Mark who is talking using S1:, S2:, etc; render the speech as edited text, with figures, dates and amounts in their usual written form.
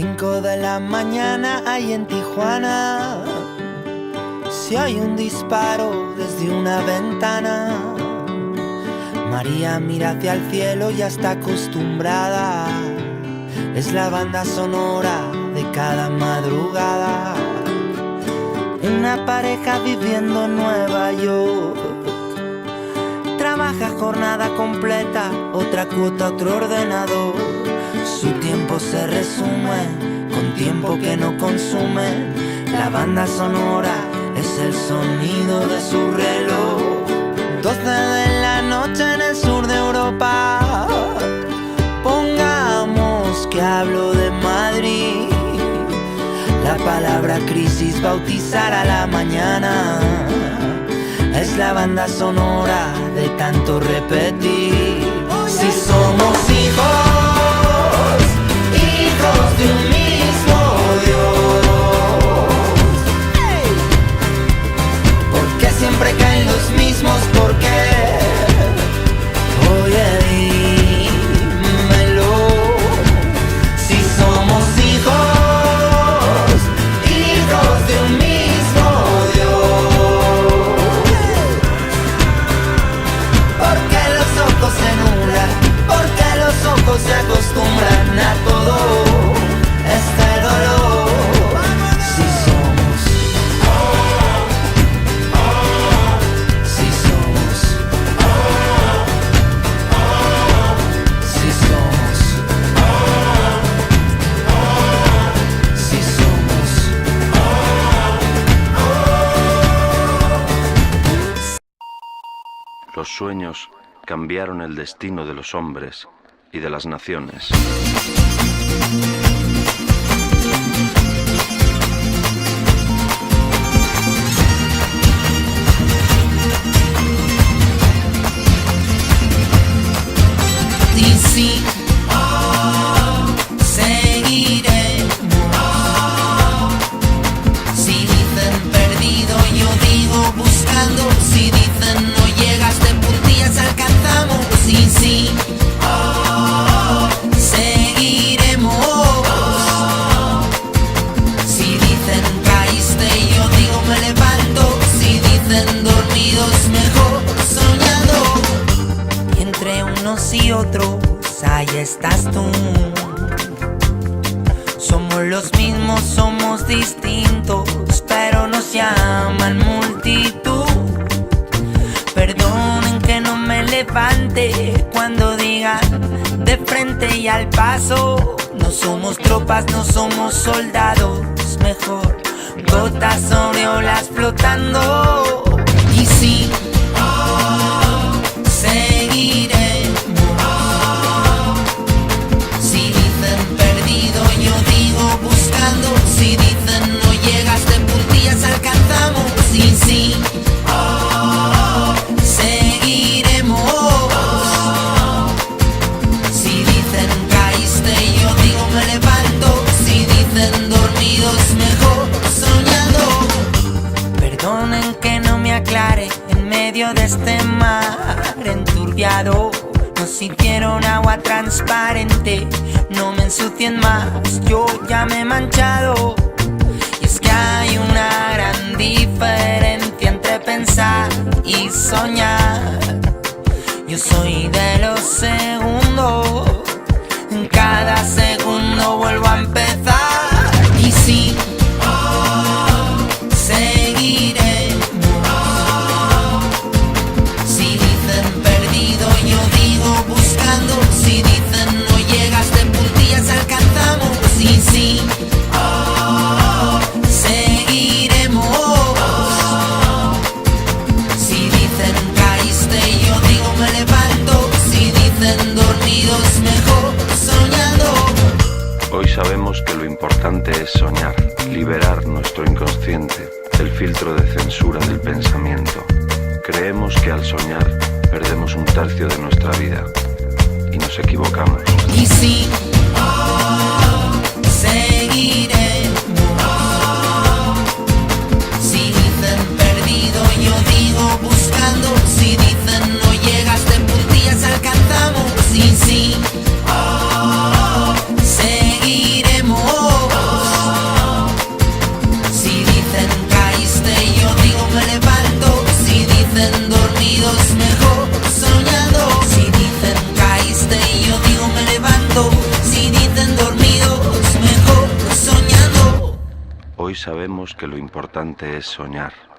S1: 5 de la mañana hay en Tijuana. Si hay un disparo desde una ventana, María mira hacia el cielo, ya está acostumbrada. Es la banda sonora de cada madrugada. Una pareja viviendo en Nueva York, trabaja jornada completa, otra cuota, otro ordenador. Su tiempo se resume con tiempo que no consume. La banda sonora es el sonido de su reloj. 12 de la noche en el sur de Europa. Pongamos que hablo de Madrid. La palabra crisis bautizará la mañana. Es la banda sonora de tanto repetir. Si somos hijos, hijos de un mismo Dios, ¿por qué siempre caen los mismos? ¿Por qué? Oye, dímelo. Si somos hijos, hijos de un mismo Dios, ¿por qué los ojos se nublan? ¿Por qué los ojos se acostumbran a todo este dolor? Si somos, si somos, si somos, si somos.
S2: Los sueños cambiaron el destino de los hombres y de las naciones.
S1: Y sí, seguiremos. Si dicen perdido, yo digo buscando. Si dicen no llegas de puntillas, alcanzamos. Y sí, seguiremos. Si dicen caíste, yo digo me levanto. Si dicen dormidos, mejor soñando. Y entre unos y otros, ahí estás tú. Somos los mismos, somos distintos, pero nos llaman multitud. Perdonen que no me levante cuando digan de frente y al paso. No somos tropas, no somos soldados, mejor gotas sobre olas flotando. Y sí, seguiremos. Si dicen perdido, yo digo buscando. Si dicen no llegas de puntillas, alcanzamos. Y sí, seguiremos. Si dicen caíste, yo digo me levanto. Si dicen dormidos, mejor soñando. Perdonen que no me aclare en medio de este mar enturbiado. Nos hicieron agua transparente, no me ensucien más, yo ya me he manchado. Y es que hay una gran diferencia entre pensar y soñar. Yo soy de los segundos, en cada segundo vuelvo a empezar. Y sí, seguiremos. Si dicen perdido, yo digo buscando. Si dicen no llegas de puntillas, alcanzamos. Y sí, seguiremos. Si dicen caíste, yo digo me levanto. Si dicen dormidos, mejor soñando.
S2: Hoy sabemos que lo importante es soñar, liberar nuestro inconsciente del filtro de censura del pensamiento. Creemos que al soñar perdemos 1/3 de nuestra vida y nos equivocamos.
S1: Y sí, seguiremos. Si dicen perdido, yo digo buscando. Si dicen no llegas de puntillas, alcanzamos. Y sí, seguiremos.
S2: Hoy sabemos que lo importante es soñar.